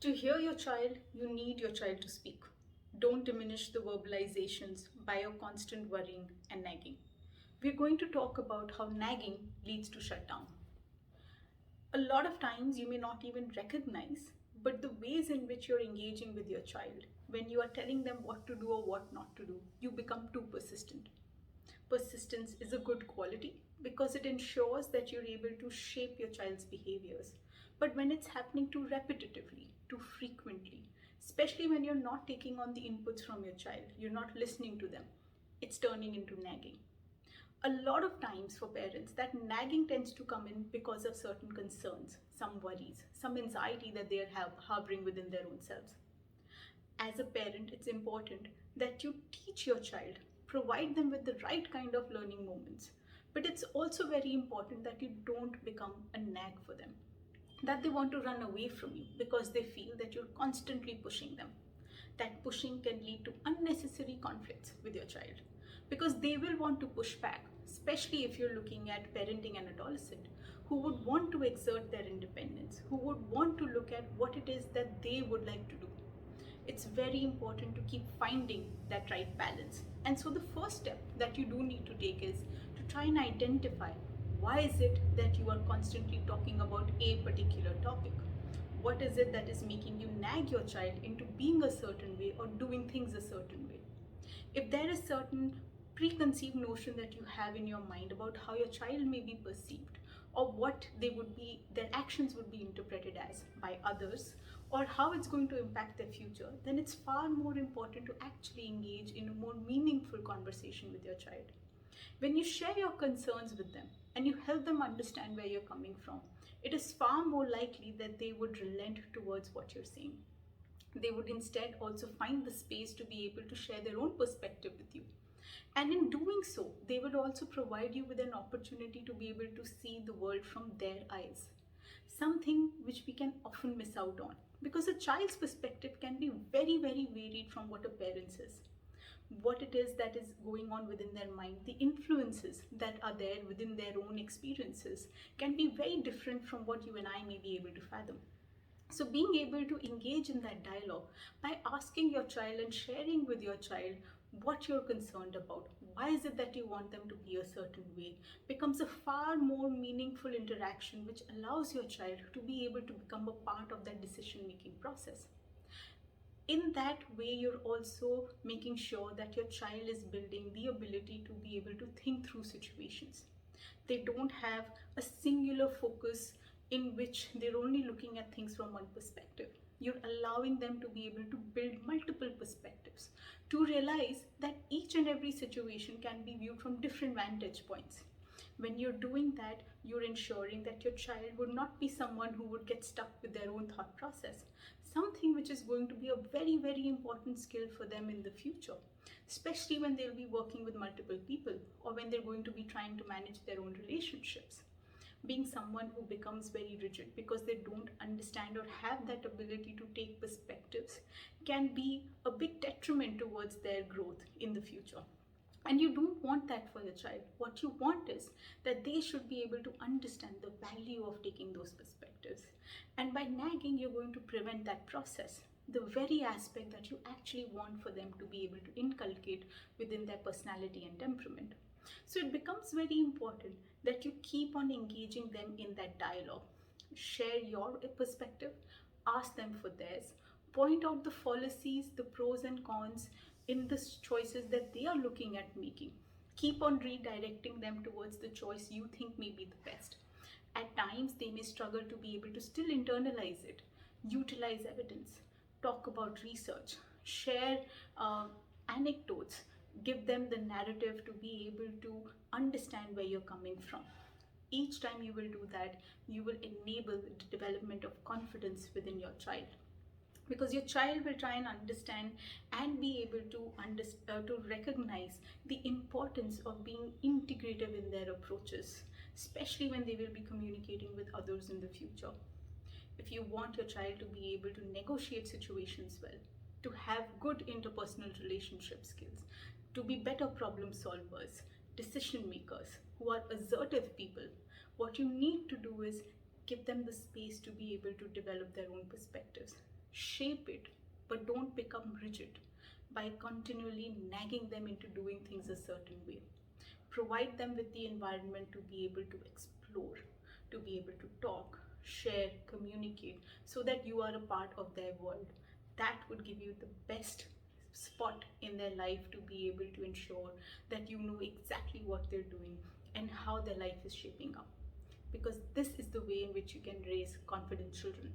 To hear your child, you need your child to speak. Don't diminish the verbalizations by your constant worrying and nagging. We're going to talk about how nagging leads to shutdown. A lot of times you may not even recognize, but the ways in which you're engaging with your child, when you are telling them what to do or what not to do, you become too persistent. Persistence is a good quality because it ensures that you're able to shape your child's behaviors. But when it's happening too repetitively, too frequently, especially when you're not taking on the inputs from your child, you're not listening to them, it's turning into nagging. A lot of times for parents, that nagging tends to come in because of certain concerns, some worries, some anxiety that they are harboring within their own selves. As a parent, it's important that you teach your child, provide them with the right kind of learning moments. But it's also very important that you don't become a nag for them, that they want to run away from you because they feel that you're constantly pushing them. That pushing can lead to unnecessary conflicts with your child because they will want to push back, especially if you're looking at parenting an adolescent who would want to exert their independence, who would want to look at what it is that they would like to do. It's very important to keep finding that right balance. And so the first step that you do need to take is to try and identify why is it that you are constantly talking about a particular topic. What is it that is making you nag your child into being a certain way or doing things a certain way? If there is certain preconceived notion that you have in your mind about how your child may be perceived or what they would be, their actions would be interpreted as by others, or how it's going to impact their future, then it's far more important to actually engage in a more meaningful conversation with your child. When you share your concerns with them and you help them understand where you're coming from, it is far more likely that they would relent towards what you're saying. They would instead also find the space to be able to share their own perspective with you. And in doing so, they will also provide you with an opportunity to be able to see the world from their eyes. Something which we can often miss out on because a child's perspective can be very, very varied from what a parent's is. What it is that is going on within their mind, the influences that are there within their own experiences can be very different from what you and I may be able to fathom. So, being able to engage in that dialogue by asking your child and sharing with your child what you're concerned about, why is it that you want them to be a certain way, becomes a far more meaningful interaction which allows your child to be able to become a part of that decision making process. In that way, you're also making sure that your child is building the ability to be able to think through situations. They don't have a singular focus in which they're only looking at things from one perspective. You're allowing them to be able to build multiple perspectives, to realize that each and every situation can be viewed from different vantage points. When you're doing that, you're ensuring that your child would not be someone who would get stuck with their own thought process, something which is going to be a very, very important skill for them in the future, especially when they'll be working with multiple people or when they're going to be trying to manage their own relationships. Being someone who becomes very rigid because they don't understand or have that ability to take perspectives can be a big detriment towards their growth in the future. And you don't want that for your child. What you want is that they should be able to understand the value of taking those perspectives. And by nagging, you're going to prevent that process, the very aspect that you actually want for them to be able to inculcate within their personality and temperament. So it becomes very important that you keep on engaging them in that dialogue. Share your perspective, ask them for theirs, point out the fallacies, the pros and cons in the choices that they are looking at making. Keep on redirecting them towards the choice you think may be the best. At times, they may struggle to be able to still internalize it, utilize evidence, talk about research, share anecdotes, give them the narrative to be able to understand where you're coming from. Each time you will do that, you will enable the development of confidence within your child, because your child will try and understand and be able to recognize the importance of being integrative in their approaches, especially when they will be communicating with others in the future. If you want your child to be able to negotiate situations well, to have good interpersonal relationship skills, to be better problem solvers, decision makers, who are assertive people, what you need to do is give them the space to be able to develop their own perspectives. Shape it, but don't become rigid by continually nagging them into doing things a certain way. Provide them with the environment to be able to explore, to be able to talk, share, communicate, so that you are a part of their world. That would give you the best spot in their life to be able to ensure that you know exactly what they're doing and how their life is shaping up. Because this is the way in which you can raise confident children.